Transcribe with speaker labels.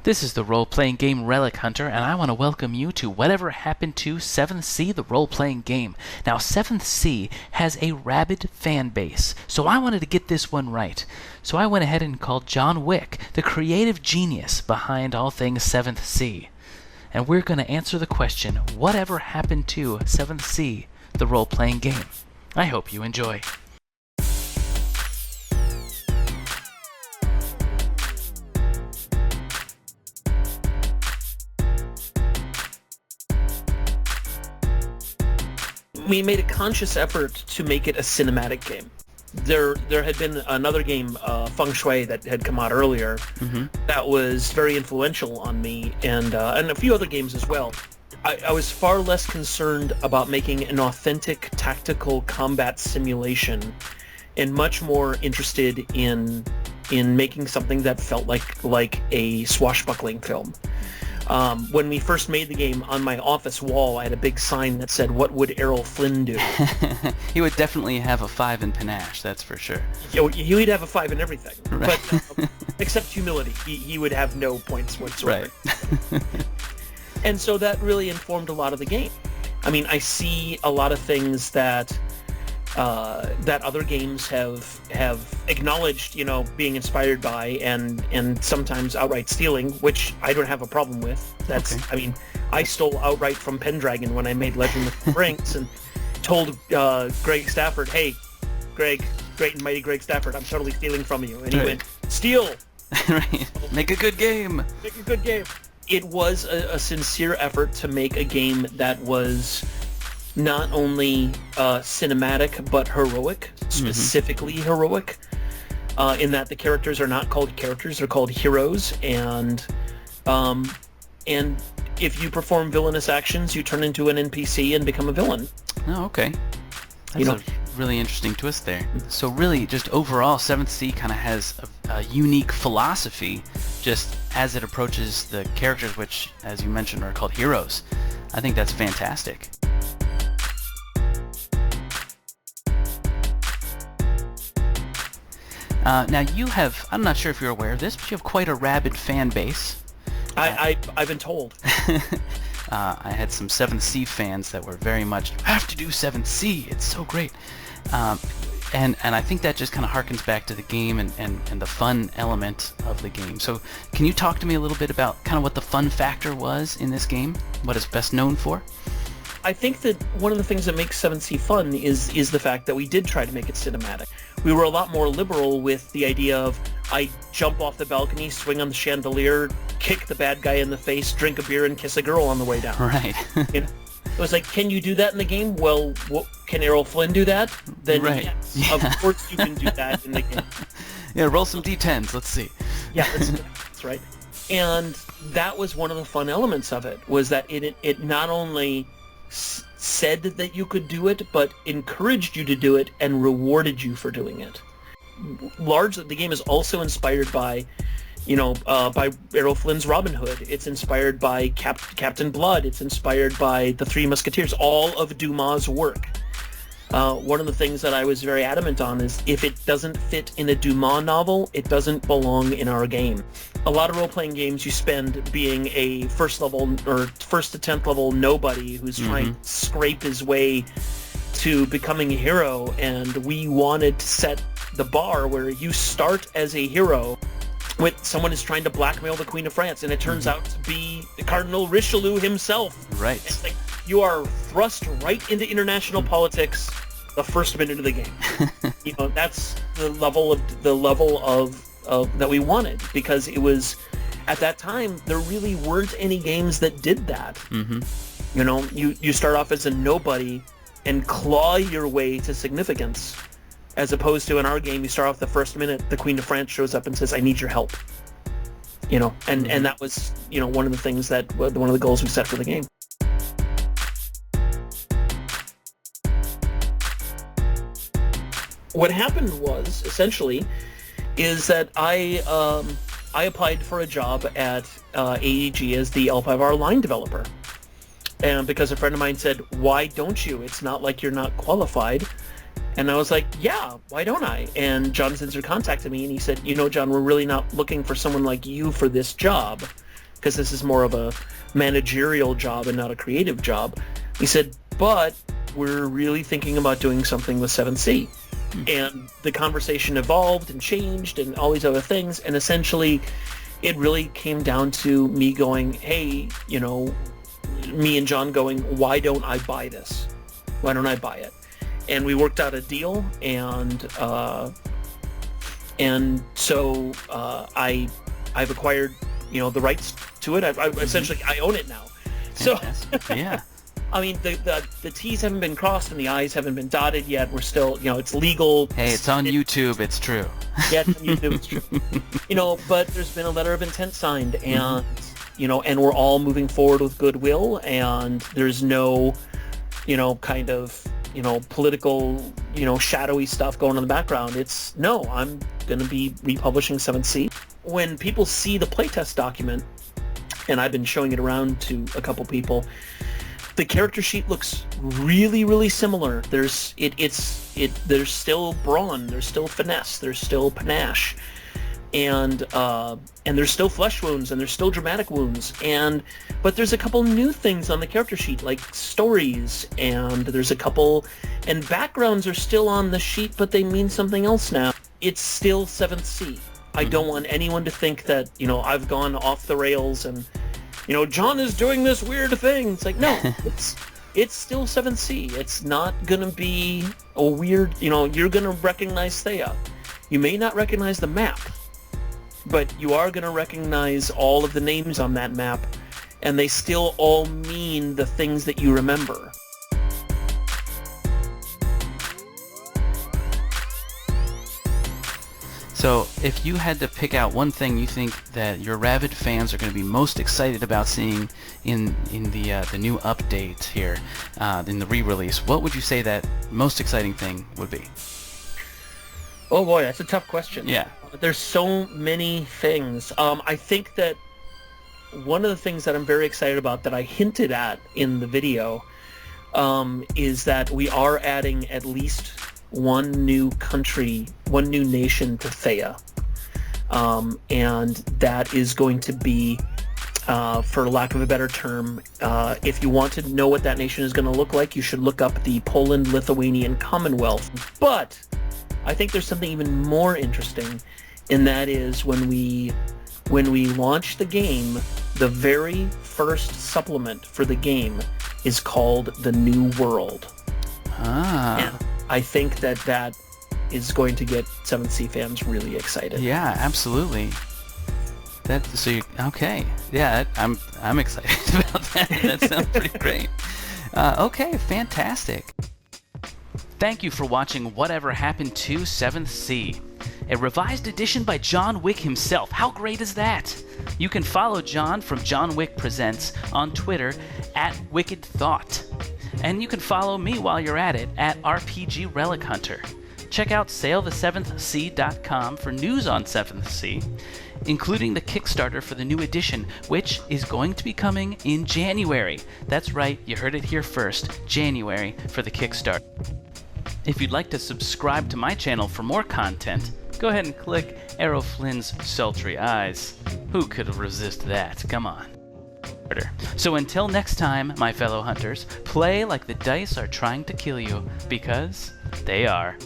Speaker 1: This is the role-playing game Relic Hunter, and I want to welcome you to Whatever Happened to 7th Sea, the role-playing game. Now, 7th Sea has a rabid fan base, so I wanted to get this one right. So I went ahead and called John Wick, the creative genius behind all things 7th Sea. And we're going to answer the question, whatever happened to 7th Sea, the role-playing game? I hope you enjoy.
Speaker 2: We made a conscious effort to make it a cinematic game. There had been another game, Feng Shui, that had come out earlier that was very influential on me, and a few other games as well. I was far less concerned about making an authentic tactical combat simulation, and much more interested in making something that felt like a swashbuckling film. When we first made the game, on my office wall, I had a big sign that said, "What would Errol Flynn do?"
Speaker 1: He would definitely have a 5 in panache, that's for sure.
Speaker 2: He would have a 5 in everything,
Speaker 1: Right.
Speaker 2: but except humility. He would have no points whatsoever.
Speaker 1: Right.
Speaker 2: And so that really informed a lot of the game. I mean, I see a lot of things that other games have acknowledged, being inspired by and sometimes outright stealing, which I don't have a problem with. That's okay. I mean, I stole outright from Pendragon when I made Legend of the Rings and told Greg Stafford, "Hey, Greg, great and mighty Greg Stafford, I'm totally stealing from you." And he went, "Steal!"
Speaker 1: Right. Make a good game.
Speaker 2: Make a good game. It was a sincere effort to make a game that was not only cinematic but heroic, specifically heroic, in that the characters are not called characters, they're called heroes, and if you perform villainous actions, you turn into an NPC and become a villain.
Speaker 1: Oh, okay. That's a really interesting twist there. So really, just overall, 7th Sea kind of has a unique philosophy just as it approaches the characters, which, as you mentioned, are called heroes. I think that's fantastic. Now you have, I'm not sure if you're aware of this, but you have quite a rabid fan base.
Speaker 2: I've been told.
Speaker 1: I had some 7th Sea fans that were very much, "You have to do 7th Sea, it's so great." And I think that just kind of harkens back to the game and the fun element of the game. So can you talk to me a little bit about kind of what the fun factor was in this game? What it's best known for?
Speaker 2: I think that one of the things that makes 7th Sea fun is the fact that we did try to make it cinematic. We were a lot more liberal with the idea of, I jump off the balcony, swing on the chandelier, kick the bad guy in the face, drink a beer, and kiss a girl on the way down.
Speaker 1: Right.
Speaker 2: It was like, can you do that in the game? Well, can Errol Flynn do that? Then
Speaker 1: right.
Speaker 2: Yes,
Speaker 1: yeah.
Speaker 2: Of course you can do that in the game.
Speaker 1: Yeah, roll some d10s, let's see.
Speaker 2: Yeah, that's right. And that was one of the fun elements of it, was that it not only said that you could do it, but encouraged you to do it and rewarded you for doing it. Largely, the game is also inspired by, by Errol Flynn's Robin Hood. It's inspired by Captain Blood. It's inspired by The Three Musketeers, all of Dumas' work. One of the things that I was very adamant on is if it doesn't fit in a Dumas novel, it doesn't belong in our game. A lot of role-playing games you spend being a first to 10th level nobody who's trying to scrape his way to becoming a hero, and we wanted to set the bar where you start as a hero with someone who's trying to blackmail the Queen of France, and it turns out to be Cardinal Richelieu himself.
Speaker 1: Right.
Speaker 2: It's like you are thrust right into international politics the first minute of the game. That's the level of that we wanted, because it was, at that time, there really weren't any games that did that. You start off as a nobody and claw your way to significance, as opposed to in our game, you start off the first minute, the Queen of France shows up and says, "I need your help." And that was, one of the things that, one of the goals we set for the game. What happened was, essentially, is that I applied for a job at AEG as the L5R line developer. And because a friend of mine said, "Why don't you? It's not like you're not qualified." And I was like, "Yeah, why don't I?" And John Zinser contacted me and he said, "John, we're really not looking for someone like you for this job. because this is more of a managerial job and not a creative job. He said, but we're really thinking about doing something with 7th Sea. And the conversation evolved and changed and all these other things, and essentially it really came down to me going, hey, you know, me and John going, why don't I buy this? Why don't I buy it? And we worked out a deal, and so I've acquired, you know, the rights to it. I essentially I own it now.
Speaker 1: Fantastic.
Speaker 2: So
Speaker 1: Yeah.
Speaker 2: I mean, the T's haven't been crossed and the I's haven't been dotted yet. We're still, you know, it's legal.
Speaker 1: Hey, it's on YouTube. It's true.
Speaker 2: Yeah, it's on YouTube. It's true. You know, but there's been a letter of intent signed, and you know, and we're all moving forward with goodwill, and there's no, you know, kind of, you know, political, you know, shadowy stuff going on in the background. It's, no, I'm going to be republishing 7th Sea. When people see the playtest document, and I've been showing it around to a couple people, the character sheet looks really, really similar. There's still brawn, there's still finesse, there's still panache, and there's still flesh wounds, and there's still dramatic wounds, but there's a couple new things on the character sheet, like stories, and there's a couple, and backgrounds are still on the sheet, but they mean something else now. It's still 7th Sea. I don't want anyone to think that, you know, I've gone off the rails and, you know, John is doing this weird thing. It's like, no, it's still 7th Sea. It's not going to be a weird, you know, you're going to recognize Thea. You may not recognize the map, but you are going to recognize all of the names on that map, and they still all mean the things that you remember.
Speaker 1: So, if you had to pick out one thing you think that your rabid fans are going to be most excited about seeing in the new update here, in the re-release, what would you say that most exciting thing would be?
Speaker 2: Oh boy, that's a tough question.
Speaker 1: Yeah.
Speaker 2: There's so many things. I think that one of the things that I'm very excited about that I hinted at in the video is that we are adding at least one new country, one new nation to Thea. And that is going to be, for lack of a better term, if you want to know what that nation is going to look like, you should look up the Poland-Lithuanian Commonwealth. But I think there's something even more interesting, and that is when we launch the game, the very first supplement for the game is called The New World. And I think that is going to get 7th Sea fans really excited.
Speaker 1: Yeah, absolutely. Okay. Yeah, I'm excited about that. That sounds pretty great. Okay, fantastic. Thank you for watching Whatever Happened to 7th Sea, a revised edition by John Wick himself. How great is that? You can follow John from John Wick Presents on Twitter @WickedThought. And you can follow me while you're at it @RPG Relic Hunter. Check out sailthe7thsea.com for news on 7th Sea, including the Kickstarter for the new edition, which is going to be coming in January. That's right, you heard it here first, January for the Kickstarter. If you'd like to subscribe to my channel for more content, go ahead and click Errol Flynn's sultry eyes. Who could resist that? Come on. So until next time, my fellow hunters, play like the dice are trying to kill you, because they are.